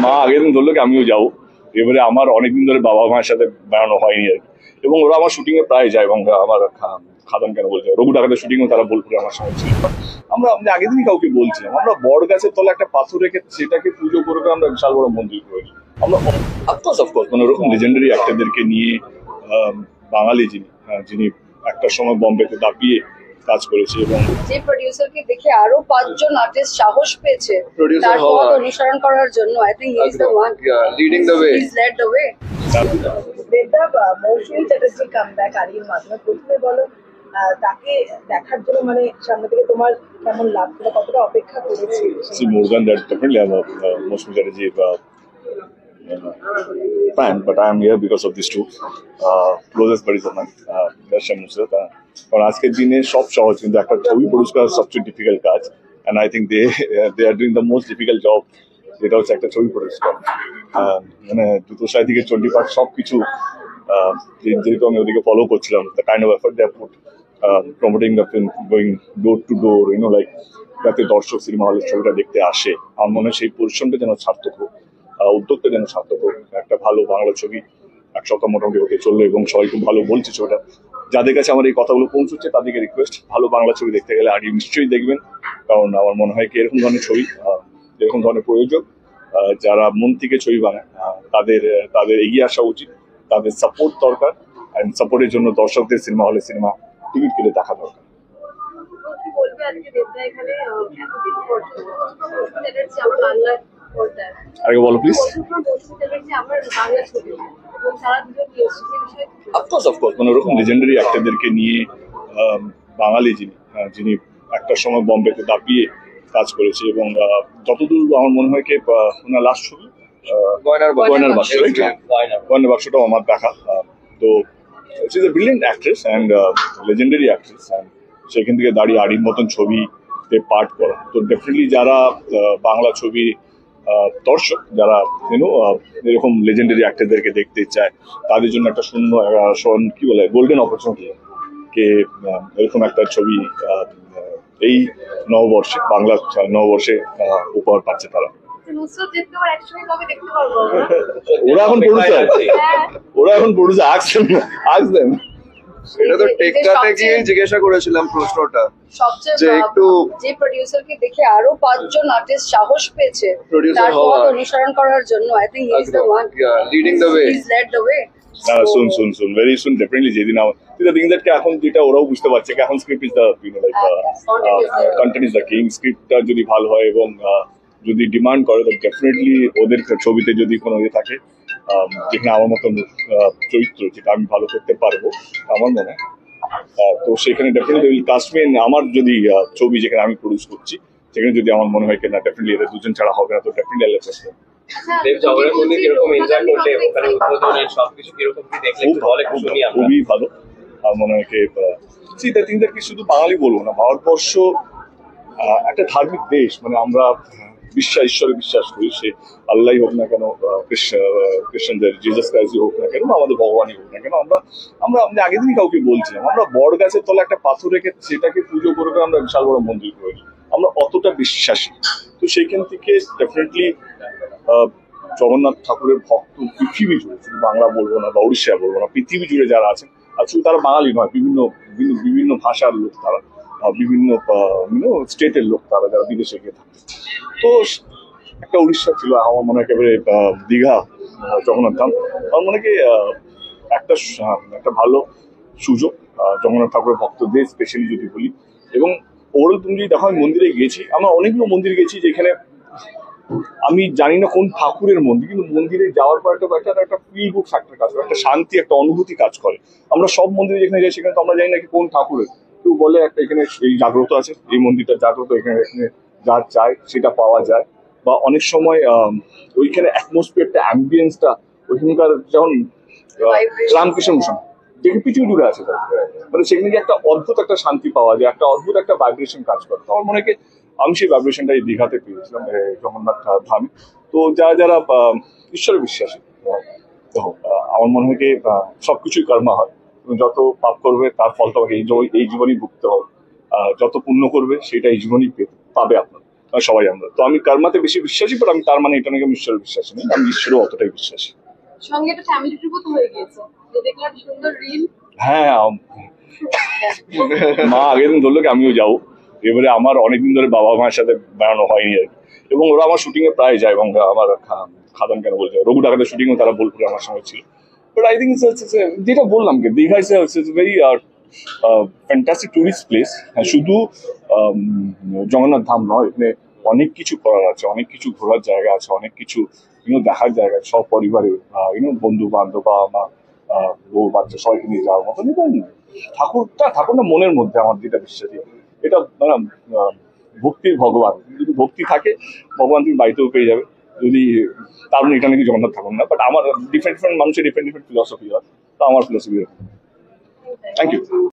মা আগের দিন ধরলো কি আমিও যাবো। এবারে আমার অনেকদিন ধরে বাবা মায়ের সাথে বেড়ানো হয়নি আর কি। এবং ওরা আমার শুটিং এ প্রায় যায় এবং আমার খাদান কেন বলছে রঘু ডাকাতের শুটিং ও তারা বোলপুরে আমার সঙ্গে ছিল। আমি আগের দিনই কাউকে বলছিলাম আমরা বড় গাছের তলে একটা পাথর রেখে সেটাকে পুজো করে আমরা বিশাল বড় মন্দির করেছি। আমরা অফকোর্স মানে ওরকম লেজেন্ডারি অ্যাক্টরদেরকে নিয়ে বাঙালি যিনি একটা সময় বম্বেতে দাপিয়ে কাজ করেছে এবং যে প্রোডিউসারকে দেখে আরো 5 জন আর্টিস্ট সাহস পেয়েছে Producer তার পথ হওয়ার। অনুসরণ করার জন্য। I think he is the one leading the way. He is led the way. Betaab Moushumi Chatterjee comeback আরির মাধ্যমে প্রথমে বলো তাকে দেখার জন্য মানে সামনে থেকে তোমার কেমন লাগছিল, কতটা অপেক্ষা করেছি? see more than that definitely I'm a Mosmi Chatterjee fan, but I am here because of these two closest buddies of mine, Darshan Nusrat. কারণ আজকের দিনে সব সহজ কিন্তু একটা ছবি প্রডিউস করা সবচেয়ে ডিফিকাল্ট কাজ, and I think they are doing the most difficult job, যেটা হচ্ছে একটা ছবি প্রডিউস করা। মানে দুটো সাইড থেকে 20 পার্ট সবকিছু যেহেতু আমি ওদিকে ফলো করছিলাম, the kind of effort they have put promoting the film, going door to door, like যাতে দর্শক সিনেমা হলের ছবিটা দেখতে আসে। আমার মনে হয় সেই পরিশ্রমটা যেন সার্থক হোক, উদ্যোগটা যেন সার্থক হোক। একটা ভালো বাংলা ছবি এক সপ্তাহ মোটামুটি হতে চললো এবং সবাই খুব ভালো বলছে ছবিটা। যাদের কাছে আমার এই কথাগুলো পৌঁছচ্ছে তাদেরকে রিকোয়েস্ট, ভালো বাংলা ছবি দেখতে গেলে আগে নিশ্চয়ই দেখবেন। কারণ আমার মনে হয় কি এরকম ধরনের ছবি, এরকম ধরনের প্রয়োজন, যারা মন থেকে ছবি বানায় তাদের এগিয়ে আসা উচিত, তাদের সাপোর্ট দরকার। অ্যান্ড সাপোর্টের জন্য দর্শকদের সিনেমা হলে সিনেমা টিকিট কিনে দেখা দরকার। কি বলবে আজকে দেবদা এখানে এতদিন পর্যন্ত মৌসুমী চ্যাটার্জি আমার বাংলা পর্দায় আগে বলো প্লিজ। মৌসুমী চ্যাটার্জি আমার বাংলা ছবি এবং তারা দুজন নিয়েছে সে বিষয়ে অফকোর্স মানে ওরকম লেজেন্ডারি অ্যাক্টরদেরকে নিয়ে বাঙালি যিনি একটা সময় বম্বেতে দাপিয়ে কাজ করেছে এবং যতদূর আমার মনে হয় কি ওনার লাস্ট ছবি গয়নার বাক্স, গয়নার বাক্সটাও আমার দেখা। তো she is a brilliant actress and legendary actress, and সেখান থেকে দাঁড়িয়ে আড়ির মতন ছবিতে পার্ট করা। তো ডেফিনেটলি যারা বাংলা ছবি দর্শক, যারা এরকম লেজেন্ডারি অ্যাক্টরদেরকে দেখতে চায়, তাদের জন্য একটা কি বলে গোল্ডেন অপরচুনিটি কে এরকম একটা ছবি এই নববর্ষে, বাংলা নববর্ষে উপহার পাচ্ছে তারা। নুসরত জিতকে আবার একসঙ্গে কবে দেখতে পারবো? ওরা এখন প্রডিউসার আসবেন। এটা তো টেকটাতে গিয়ে জিজ্ঞাসা করেছিলাম প্রশ্নটা, যে একটু যে প্রোডিউসারকে দেখে আরো 5 জন আর্টিস্ট সাহস পেয়েছে Producer তার পথ হওয়ার। অনুসরণ করার জন্য। I think he is the one leading the way. He is led the way. শুন ভেরি সুন ডেফিনেটলি যেদিন এখন যেটা ওরাও বুঝতে পারছে কি এখন script is the content is the king. স্ক্রিপ্টটা যদি ভালো হয় এবং যদি ডিমান্ড করে তো ডেফিনেটলি ওদের ছবিতে যদি কোনো ইয়ে থাকে যেখানে আমার মতন চরিত্র যেটা আমি ভালো করতে পারবো আমার মনে হয়, তো সেখানে ডেফিনেটলি কাস্টমেন আমার যদি ছবি যেখানে আমি প্রডিউস করছি সেখানে যদি আমার মনে হয় কিনা ডেফিনেটলি এদের দুজন ছাড়া হবে না, তো ডেফিনেটলি আল্লাহ দেব জগরের মধ্যে কিরকম এনজয় করলে ওখানে উদ্বোধনের সবকিছু কিরকম কি দেখলে একটু বল, একটু শুনি আমরা। খুবই ভালো। আমার মনে হয় কি শুধু বাঙালি বলবো না, ভারতবর্ষ একটা ধার্মিক দেশ। মানে আমরা ঈশ্বরে বিশ্বাস করি, সে আল্লাহই হোক না কেন, খ্রিস্টানদের জিজাস ক্রাইস্টই হোক না কেন, আমাদের ভগবানই হোক না কেন, আমি আগের দিনই কাউকে বলছিলাম আমরা বড় গাছের তলে একটা পাথর রেখে সেটাকে পুজো করে আমরা বিশাল বড় মন্দির করেছি। আমরা অতটা বিশ্বাসী। তো সেইখান থেকে ডেফিনেটলি জগন্নাথ ঠাকুরের ভক্ত পৃথিবী জুড়ে, শুধু বাংলা বলবো না বা উড়িষ্যা বলবো না, পৃথিবী জুড়ে যারা আছেন, আর শুধু তারা বাঙালি নয়, বিভিন্ন ভাষার লোক তারা, বিভিন্ন স্টেটের লোক তারা, যারা বিদেশে গিয়ে থাকে। তো একটা উড়িষ্যা ছিল আমার মনে হয় একেবারে দীঘা জগন্নাথ ধাম। আমার মনে কি একটা ভালো সুযোগ জগন্নাথ ঠাকুরের ভক্তদের স্পেশালি যদি বলি। এবং ওভারঅল তুমি যদি দেখো আমি মন্দিরে গেছি, আমরা অনেকগুলো মন্দির গেছি যেখানে আমি জানি না কোন ঠাকুরের মন্দির, কিন্তু মন্দিরে যাওয়ার পর একটা ফিল গুড ফ্যাক্টর কাজ করে, একটা শান্তি, একটা অনুভূতি কাজ করে। আমরা সব মন্দিরে যেখানে যাই সেখানে তো আমরা জানি না কি কোন ঠাকুরের, কেউ বলে একটা এখানে এই জাগ্রত আছে, এই মন্দিরটা জাগ্রত, এখানে যা চাই সেটা পাওয়া যায়। বা অনেক সময় ওইখানে অ্যাটমসফিয়ারটা, অ্যাম্বিয়েন্সটা ওইখানকার যেমন রামকৃষ্ণ মিশন যেখানে পৃথিবী জুড়ে আছে, মানে সেখানে গিয়ে একটা অদ্ভুত একটা শান্তি পাওয়া যায়, একটা অদ্ভুত একটা ভাইব্রেশন কাজ করে। তো আমার মনে হয় আমি সেই ভাইব্রেশনটা এই দীঘাতে পেয়েছিলাম, জগন্নাথ ধামে। তো যারা ঈশ্বরে বিশ্বাসী, তো আমার মনে হয় সবকিছুই কর্মা হয়। তুমি যত পাপ করবে তার ফল তোমাকে এই জীবনই ভুগতে হবে, যত পুণ্য করবে সেটা এই জীবনই পাবে আপনার। সবাই আমরা। তো আমি কর্মাতে বেশি বিশ্বাসী, বাট আমি তার মানে এটা নাকি আমি ঈশ্বরের বিশ্বাসী নেই, আমি ঈশ্বরেও অতটাই বিশ্বাসী। সঙ্গে একটা ফ্যামিলি ট্রিপও তো হয়ে গিয়েছে, যে দেখলাম সুন্দর রিল। হ্যাঁ, মা আগের দিন ধরলো কি আমিও যাবো। এবারে আমার অনেকদিন ধরে বাবা মায়ের সাথে বেড়ানো হয়নি আর কি। এবং ওরা আমার শুটিং এ প্রায় যায়, এবং আমার খাদান কেন বলছে, রঘু ডাকাতের শুটিং ও তারা বোলপুরে আমার সঙ্গে ছিল। বাট আই থিঙ্ক যেটা বললাম কি, Digha is very fantastic tourist place. শুধু জগন্নাথ ধাম নয়, এখানে অনেক কিছু করার আছে, অনেক কিছু ঘোরার জায়গা আছে, অনেক কিছু দেখার জায়গা আছে, সব পরিবারে বন্ধু বান্ধব, বাবা মা, বউ বাচ্চা সবাইকে নিয়ে যাওয়ার মতন। এবং ঠাকুর না মনের মধ্যে, আমার যেটা বিশ্বাসী, এটা ভক্তির ভগবান। যদি ভক্তি থাকে, ভগবান তুমি বাড়িতেও পেয়ে যাবে। যদি তার মানে এটা নাকি জগন্নাথ ঠাকুর না, বাট আমার ডিফারেন্ট মানুষের ডিফারেন্ট ফিলসফি হয়, তো আমার ফিলসফি। Thank you.